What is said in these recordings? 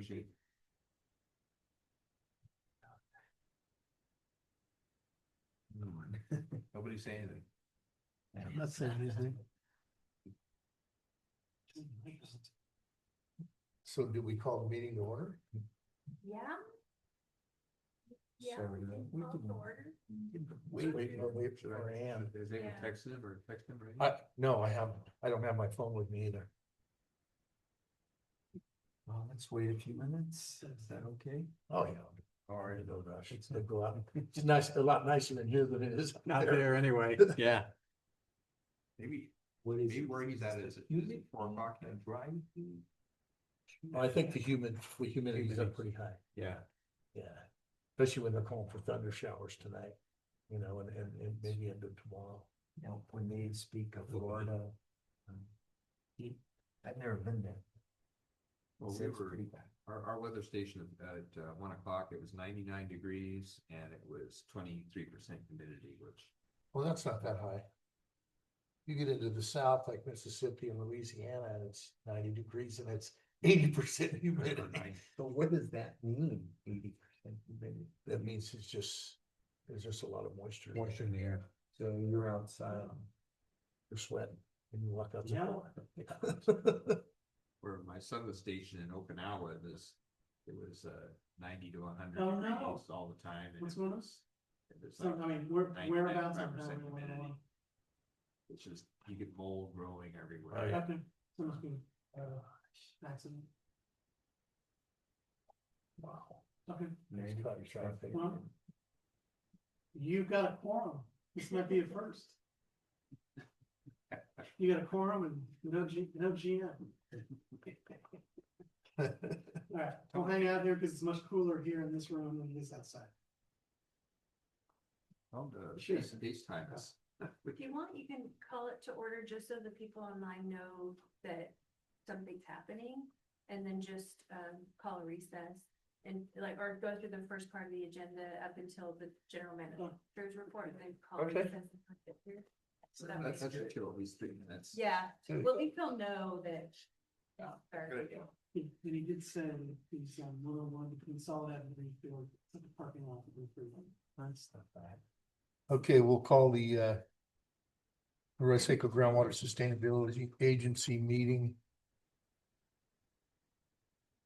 appreciate. Nobody say anything. I'm not saying anything. So did we call the meeting to order? Yeah. Yeah. So, we can call to order. Wait for Ann. Is anyone Yeah. texted him or text him or anything? No, I haven't. I don't have my phone with me either. Well, let's wait a few minutes. Is that okay? Oh, yeah. All right. No rush. It's gonna go out. It's nice, a lot nicer than here than it is Not there anyway. Yeah. Maybe, What is maybe where he's at is it Music? 4 o'clock and dry? I think the humidity is up pretty high. Yeah. Yeah. Especially when they're calling for thunder showers tonight, you know, and maybe into tomorrow. You know, when they speak of Florida. I've never been there. Well, It's we were, pretty bad. our weather station at 1 o'clock, it was 99 degrees and it was 23% humidity, which. Well, that's not that high. You get into the south, like Mississippi and Louisiana, and it's 90 degrees and it's 80% humidity. So what does that mean? 80% humidity? That means there's just a lot of moisture. Moisture in the air. So you're outside. You're sweating when you walk out. Where my son was stationed in Okinawa, it was 90 to 100 Oh, degrees no. all the time. and What's it going on? was- it was So, like I mean, 90, whereabouts? 95% humidity. It's just, you get mold growing everywhere. Oh, yeah. Okay, so it must be, accident. Wow. Okay, Next time you try to think. well, you've got a quorum. This might be a first. You got a quorum and no GM. All right, we'll hang out here because it's much cooler here in this room than it is outside. Oh, the Sure. FaceTime us. If you want, you can call it to order just so the people online know that something's happening. And then just call a recess and or go through the first part of the agenda up until the general manager's report and then call a Okay. recess. So that That's makes- until at least 3 minutes. Yeah, well, at least they'll know that. Good. And he did say he's one between Solid Avenue and Greenfield, the parking lot. That's not bad. Okay, we'll call the Reseco Groundwater Sustainability Agency meeting.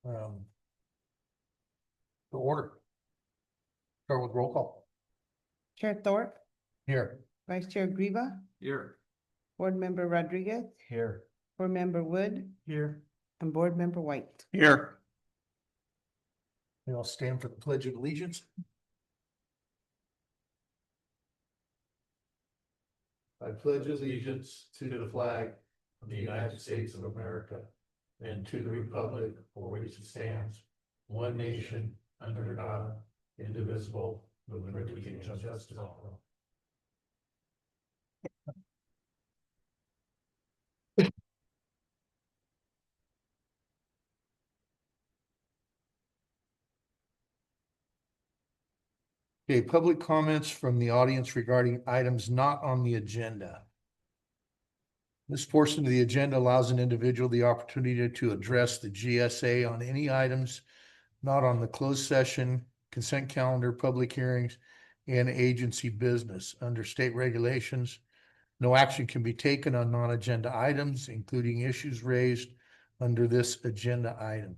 To order. Start with roll call. Chair Thorpe, Here. Vice Chair Griva, Here. Board Member Rodriguez, Here. Board Member Wood, Here. and Board Member White. Here. We all stand for the Pledge of Allegiance. I pledge allegiance to the flag of the United States of America and to the republic for which it stands, one nation, under God, indivisible, with liberty and justice for all. Okay, public comments from the audience regarding items not on the agenda. This portion of the agenda allows an individual the opportunity to address the GSA on any items not on the closed session, consent calendar, public hearings, and agency business. Under state regulations, no action can be taken on non-agenda items, including issues raised under this agenda item.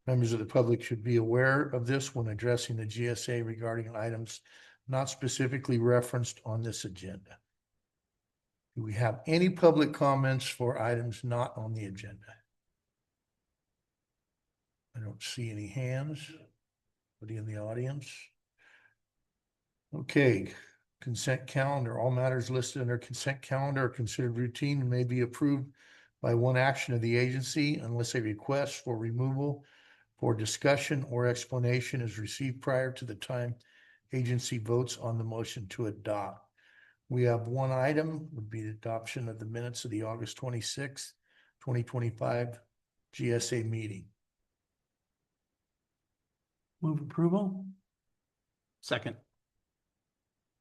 Members of the public should be aware of this when addressing the GSA regarding items not specifically referenced on this agenda. Do we have any public comments for items not on the agenda? I don't see any hands. Anybody in the audience? Okay, consent calendar. All matters listed under consent calendar are considered routine and may be approved by one action of the agency unless a request for removal for discussion or explanation is received prior to the time agency votes on the motion to adopt. We have one item, would be the adoption of the minutes of the August 26th, 2025 GSA meeting. Move approval? Second.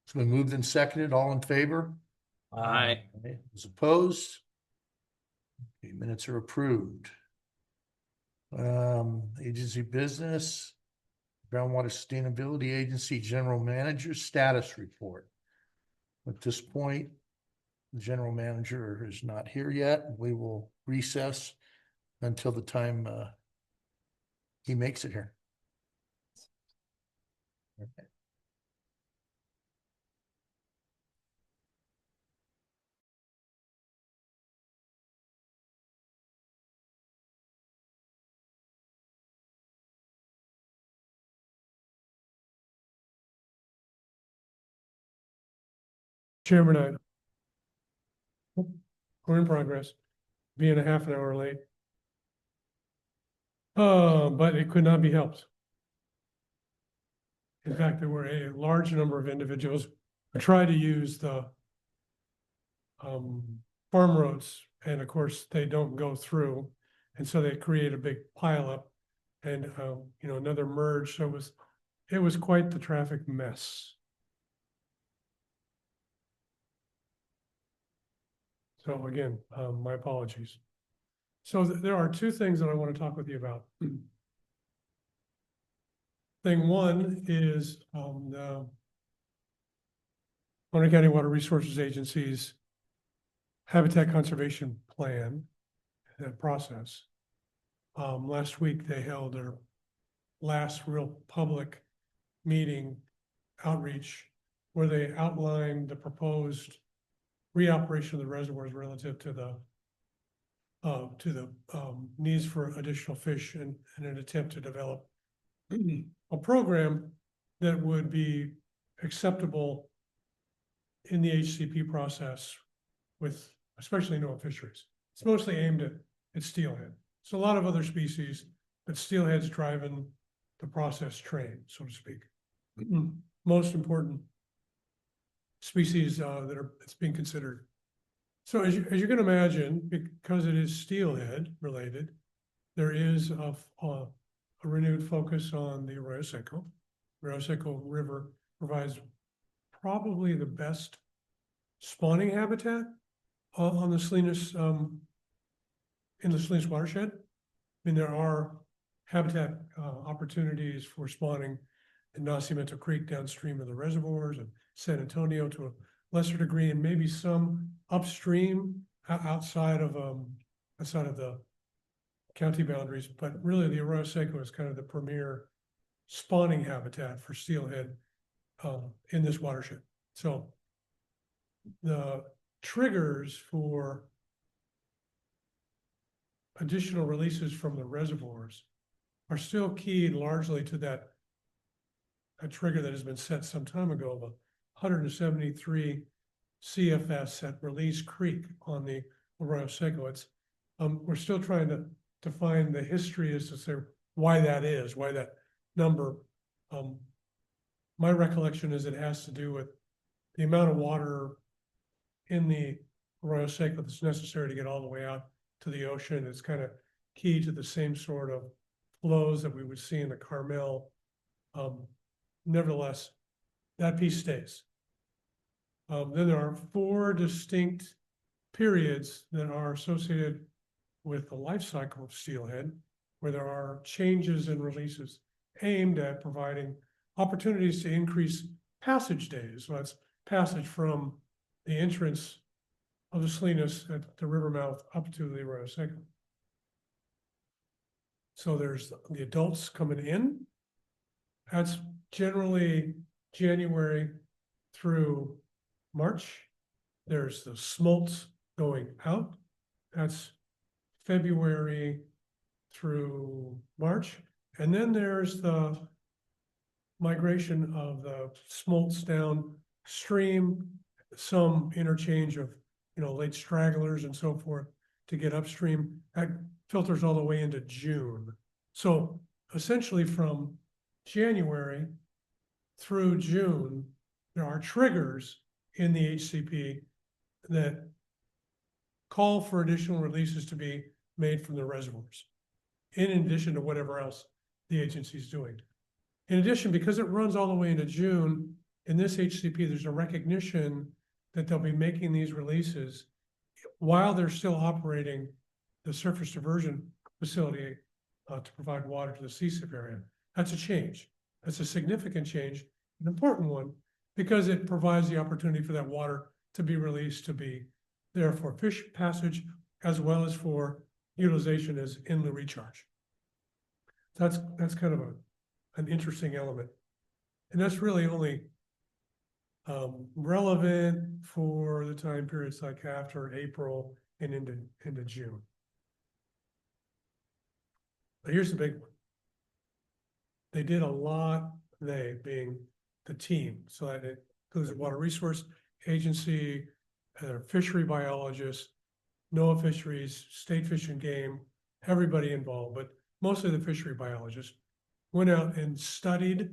It's been moved and seconded. All in favor? Aye. Those opposed? Okay, minutes are approved. Agency business, Groundwater Sustainability Agency General Manager Status Report. At this point, the General Manager is not here yet. We will recess until the time he makes it here. Chairman, we're in progress, being a half an hour late. But it could not be helped. In fact, there were a large number of individuals who tried to use the farm roads, and of course, they don't go through. And so they create a big pileup and, you know, another merge. So it was quite the traffic mess. So again, my apologies. So there are two things that I want to talk with you about. Thing one is the Bonner County Water Resources Agency's Habitat Conservation Plan, that process. Last week, they held their last real public meeting outreach where they outlined the proposed reoperation of the reservoirs relative to the needs for additional fish and an attempt to develop a program that would be acceptable in the HCP process with especially NOAA fisheries. It's mostly aimed at steelhead. So a lot of other species, but steelhead's driving the process train, so to speak. Most important species that's being considered. So as you can imagine, because it is steelhead related, there is a renewed focus on the Arroyo Seco. Arroyo Seco River provides probably the best spawning habitat on the Salinas, in the Salinas watershed. I mean, there are habitat opportunities for spawning in Nacimiento Creek downstream of the reservoirs, and San Antonio to a lesser degree, and maybe some upstream outside of the county boundaries. But really, the Arroyo Seco is kind of the premier spawning habitat for steelhead in this watershed. So the triggers for additional releases from the reservoirs are still keyed largely to that a trigger that has been set some time ago of 173 CFS at Release Creek on the Arroyo Seco. It's we're still trying to find the history as to say why that is, why that number. My recollection is it has to do with the amount of water in the Arroyo Seco that's necessary to get all the way out to the ocean. It's kind of key to the same sort of flows that we would see in the Carmel. Nevertheless, that piece stays. Then there are 4 distinct periods that are associated with the life cycle of steelhead, where there are changes in releases aimed at providing opportunities to increase passage days. So that's passage from the entrance of the Salinas at the river mouth up to the Arroyo Seco. So there's the adults coming in. That's generally January through March. There's the smolts going out. That's February through March. And then there's the migration of the smolts downstream, some interchange of, you know, late stragglers and so forth to get upstream. That filters all the way into June. So essentially from January through June, there are triggers in the HCP that call for additional releases to be made from the reservoirs, in addition to whatever else the agency is doing. In addition, because it runs all the way into June, in this HCP, there's a recognition that they'll be making these releases while they're still operating the surface diversion facility to provide water to the CSIP area. That's a change. That's a significant change, an important one, because it provides the opportunity for that water to be released, to be there for fish passage, as well as for utilization as inland recharge. That's kind of an interesting element. And that's really only relevant for the time periods like after April and into June. But here's the big one. They did a lot, they being the team, so that it includes the Water Resource Agency, fishery biologists, NOAA Fisheries, State Fish and Game, everybody involved, but mostly the fishery biologists, went out and studied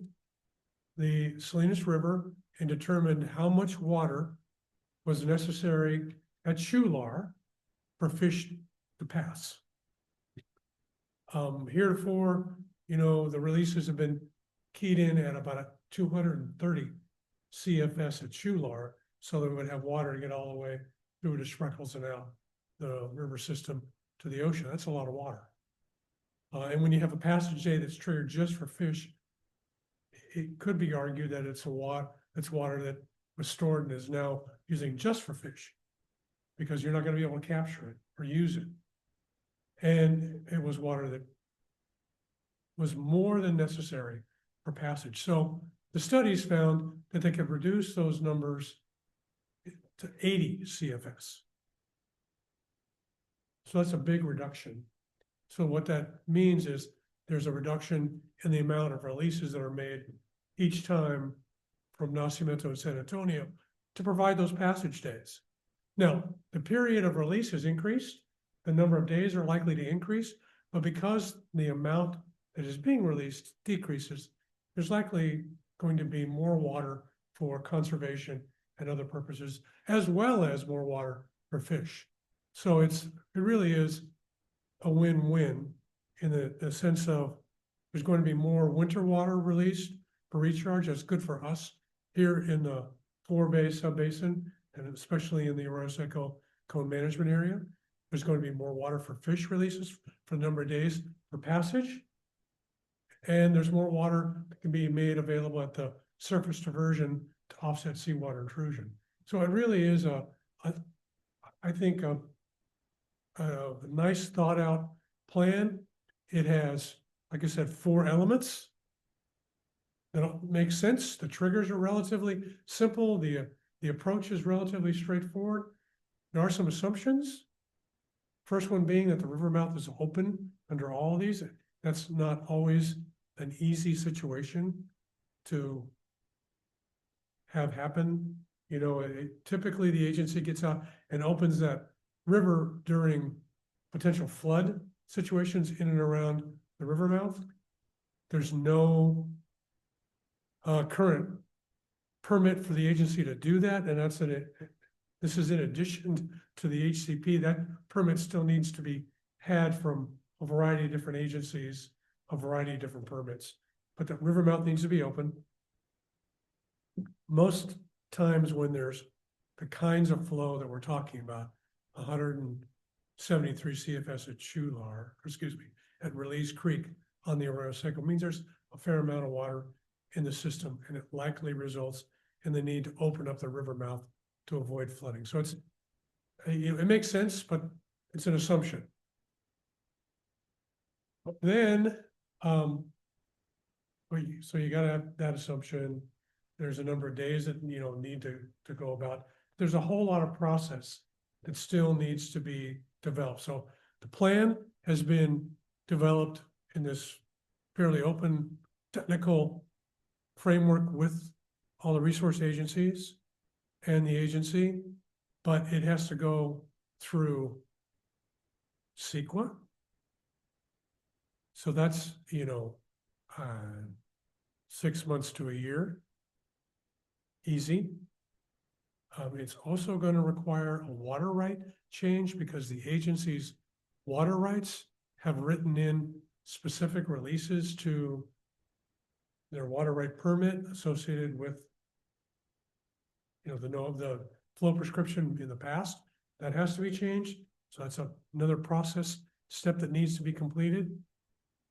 the Salinas River and determined how much water was necessary at Shular for fish to pass. Heretofore, the releases have been keyed in at about 230 CFS at Shular, so that we would have water to get all the way through to Spreckles and out the river system to the ocean. That's a lot of water. And when you have a passage day that's triggered just for fish, it could be argued that it's water that was stored and is now using just for fish, because you're not going to be able to capture it or use it. And it was water that was more than necessary for passage. So the studies found that they could reduce those numbers to 80 CFS. So that's a big reduction. So what that means is there's a reduction in the amount of releases that are made each time from Nacimiento and San Antonio to provide those passage days. Now, the period of release has increased. The number of days are likely to increase, but because the amount that is being released decreases, there's likely going to be more water for conservation and other purposes, as well as more water for fish. So it really is a win-win in the sense of there's going to be more winter water released for recharge. That's good for us here in the Flore Bay sub-basin, and especially in the Arroyo Seco cone management area. There's going to be more water for fish releases for a number of days for passage. And there's more water that can be made available at the surface diversion to offset seawater intrusion. So it really is I think a nice thought out plan. It has, like I said, 4 elements that make sense. The triggers are relatively simple. The approach is relatively straightforward. There are some assumptions. First one being that the river mouth is open under all of these. That's not always an easy situation to have happen. Typically the agency gets out and opens that river during potential flood situations in and around the river mouth. There's no current permit for the agency to do that, and this is in addition to the HCP. That permit still needs to be had from a variety of different agencies, a variety of different permits, but the river mouth needs to be open. Most times when there's the kinds of flow that we're talking about, 173 CFS at Shular, at Release Creek on the Arroyo Seco, means there's a fair amount of water in the system, and it likely results in the need to open up the river mouth to avoid flooding. So it makes sense, but it's an assumption. Then, so you gotta have that assumption. There's a number of days that need to go about. There's a whole lot of process that still needs to be developed. So the plan has been developed in this fairly open technical framework with all the resource agencies and the agency, but it has to go through CEQA. So that's, 6 months to a year. Easy. It's also going to require a water right change because the agency's water rights have written in specific releases to their water right permit associated with the flow prescription in the past. That has to be changed. So that's another process step that needs to be completed.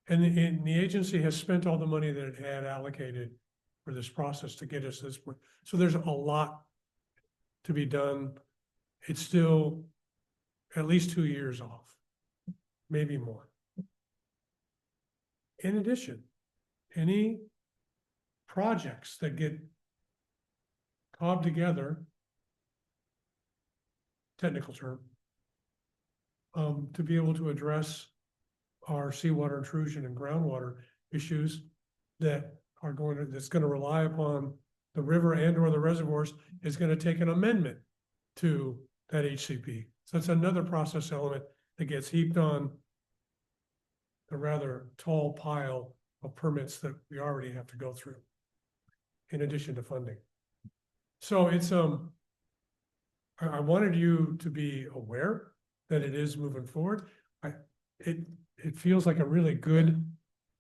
And the agency has spent all the money that it had allocated for this process to get us this point. So there's a lot to be done. It's still at least 2 years off, maybe more. In addition, any projects that get cobbed together, technical term, to be able to address our seawater intrusion and groundwater issues that are that's gonna rely upon the river and or the reservoirs is gonna take an amendment to that HCP. So it's another process element that gets heaped on the rather tall pile of permits that we already have to go through, in addition to funding. So it's, I wanted you to be aware that it is moving forward. It feels like a really good,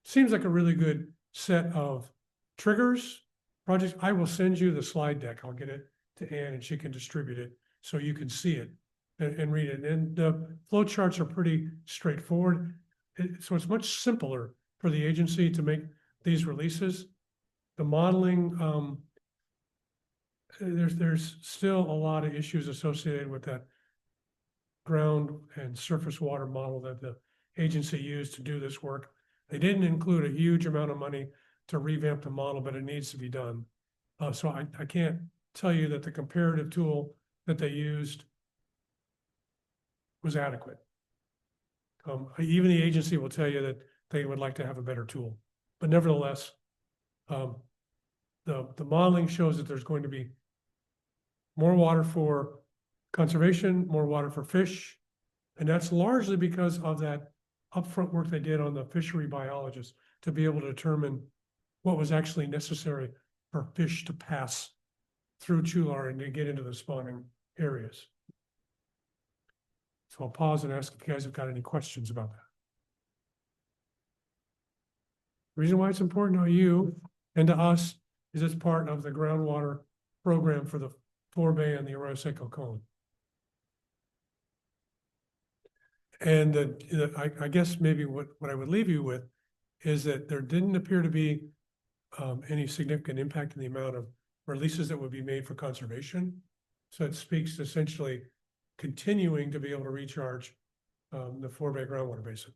seems like a really good set of triggers, projects. I will send you the slide deck. I'll get it to Ann and she can distribute it so you can see it and read it. And the flow charts are pretty straightforward. So it's much simpler for the agency to make these releases. The modeling, there's still a lot of issues associated with that ground and surface water model that the agency used to do this work. They didn't include a huge amount of money to revamp the model, but it needs to be done. So I can't tell you that the comparative tool that they used was adequate. Even the agency will tell you that they would like to have a better tool, but nevertheless, the modeling shows that there's going to be more water for conservation, more water for fish, and that's largely because of that upfront work they did on the fishery biologists to be able to determine what was actually necessary for fish to pass through Chular and to get into the spawning areas. So I'll pause and ask if you guys have got any questions about that. The reason why it's important to you and to us is it's part of the groundwater program for the Forebay and the Arroyo Seco Cone. And I guess maybe what I would leave you with is that there didn't appear to be any significant impact in the amount of releases that would be made for conservation. So it speaks to essentially continuing to be able to recharge the Forebay groundwater basin.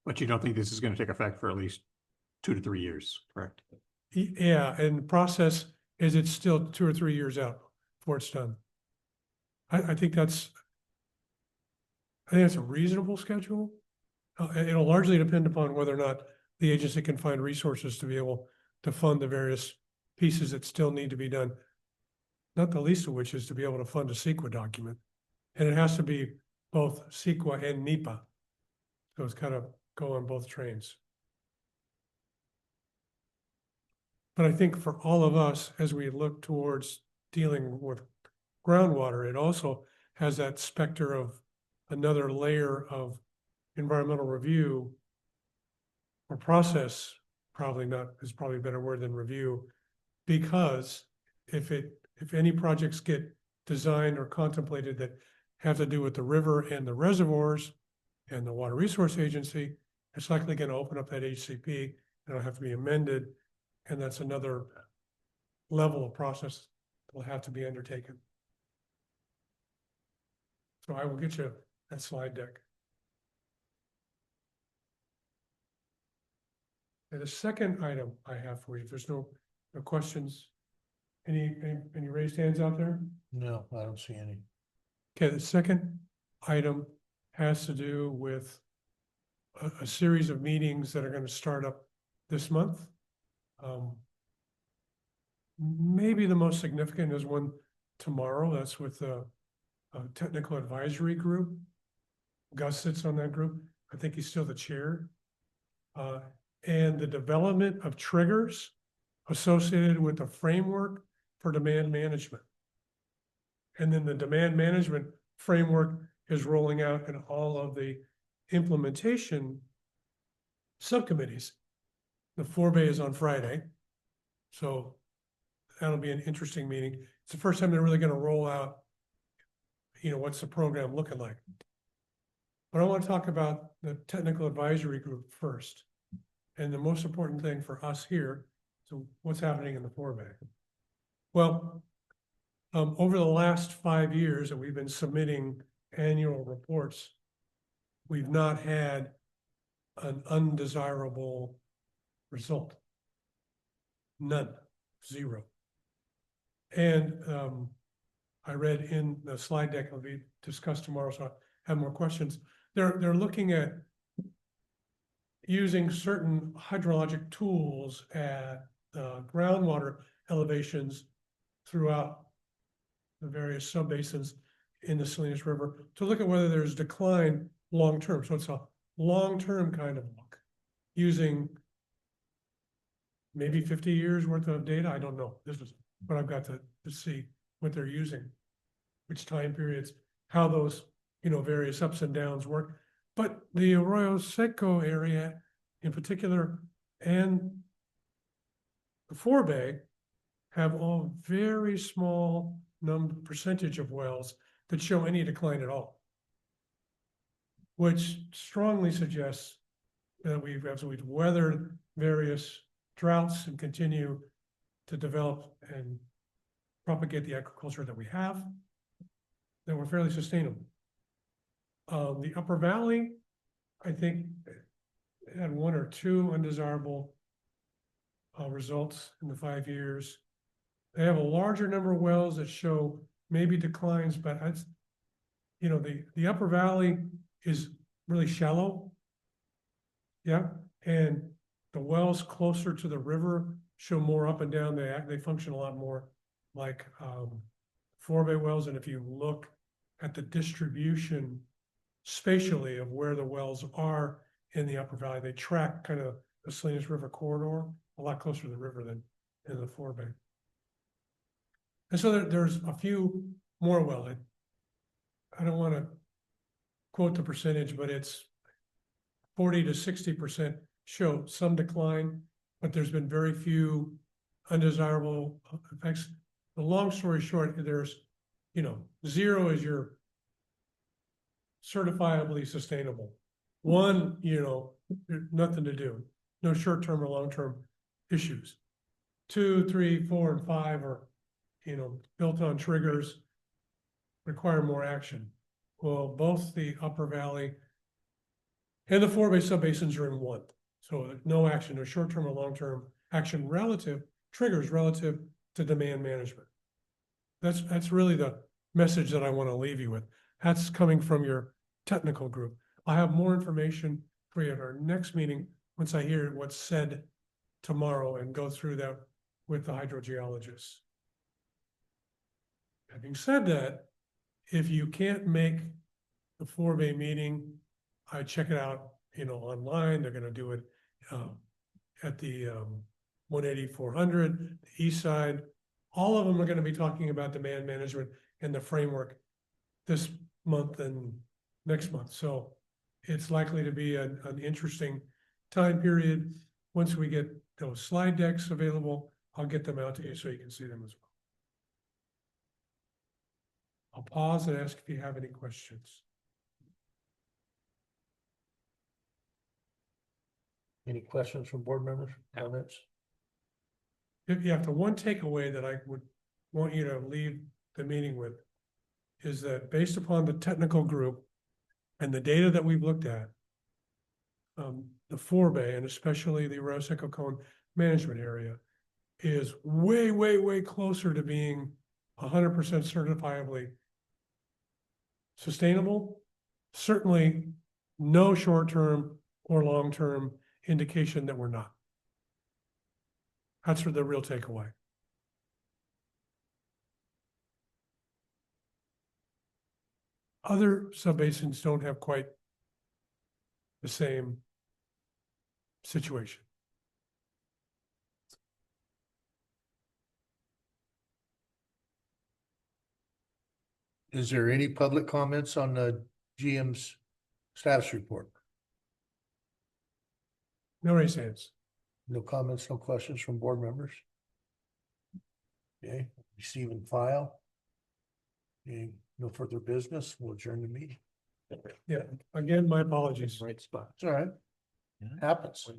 But you don't think this is going to take effect for at least 2 to 3 years, correct? Yeah, and the process is it's still 2 or 3 years out before it's done. I think that's a reasonable schedule. It'll largely depend upon whether or not the agency can find resources to be able to fund the various pieces that still need to be done. Not the least of which is to be able to fund a CEQA document. And it has to be both CEQA and NEPA. So it's kind of go on both trains. But I think for all of us, as we look towards dealing with groundwater, it also has that specter of another layer of environmental review or process, probably a better word than review, because if any projects get designed or contemplated that have to do with the river and the reservoirs and the Water Resource Agency, it's likely going to open up that HCP and it'll have to be amended. And that's another level of process that will have to be undertaken. So I will get you that slide deck. And the second item I have for you, if there's no questions, any raised hands out there? No, I don't see any. Okay, the second item has to do with a series of meetings that are going to start up this month. Maybe the most significant is one tomorrow. That's with the technical advisory group. Gus sits on that group. I think he's still the chair. And the development of triggers associated with the framework for demand management. And then the demand management framework is rolling out in all of the implementation subcommittees. The Forebay is on Friday. So that'll be an interesting meeting. It's the first time they're really going to roll out, what's the program looking like. But I want to talk about the technical advisory group first. And the most important thing for us here, so what's happening in the forebay? Well, over the last 5 years that we've been submitting annual reports, we've not had an undesirable result. None, zero. And I read in the slide deck that'll be discussed tomorrow, so I have more questions. They're looking at using certain hydrologic tools at groundwater elevations throughout the various subbasins in the Salinas River to look at whether there's decline long-term. So it's a long-term kind of look using maybe 50 years worth of data. I don't know. This is what I've got to see what they're using, which time periods, how those, various ups and downs work. But the Arroyo Seco area in particular and the forebay have all very small percentage of wells that show any decline at all, which strongly suggests that as we've weathered various droughts and continue to develop and propagate the agriculture that we have, that we're fairly sustainable. The upper valley, I think, had 1 or 2 undesirable results in the 5 years. They have a larger number of wells that show maybe declines, but it's, the upper valley is really shallow. Yeah, and the wells closer to the river show more up and down. They function a lot more like forebay wells. And if you look at the distribution spatially of where the wells are in the upper valley, they track kind of the Salinas River corridor a lot closer to the river than in the forebay. And so there's a few more wells. I don't want to quote the percentage, but it's 40 to 60% show some decline, but there's been very few undesirable effects. The long story short, there's, 0 is your certifiably sustainable. 1, nothing to do, no short-term or long-term issues. 2, 3, 4, and 5 are, built on triggers, require more action. Well, both the upper valley and the forebay subbasins are in 1. So no action, no short-term or long-term action triggers relative to demand management. That's really the message that I want to leave you with. That's coming from your technical group. I'll have more information for you at our next meeting once I hear what's said tomorrow and go through that with the hydrogeologists. Having said that, if you can't make the forebay meeting, I check it out, online. They're going to do it at the 180-400, the east side. All of them are going to be talking about demand management and the framework this month and next month. So it's likely to be an interesting time period. Once we get those slide decks available, I'll get them out to you so you can see them as well. I'll pause and ask if you have any questions. Any questions from board members, comments? If you have the one takeaway that I would want you to leave the meeting with is that based upon the technical group and the data that we've looked at, the forebay and especially the Arroyo Seco Cone management area is way, way, way closer to being 100% certifiably sustainable. Certainly no short-term or long-term indication that we're not. That's the real takeaway. Other subbasins don't have quite the same situation. Is there any public comments on the GM's status report? No raise hands. No comments, no questions from board members? Okay, receive and file. Okay, no further business. We'll adjourn the meeting. Yeah, again, my apologies. Right spot. It's all right. Yeah. Happens.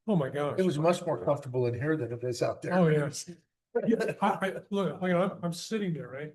Oh, my gosh. It was much more comfortable in here than it is out there. Oh, yes. Yeah, look, I'm sitting there, right?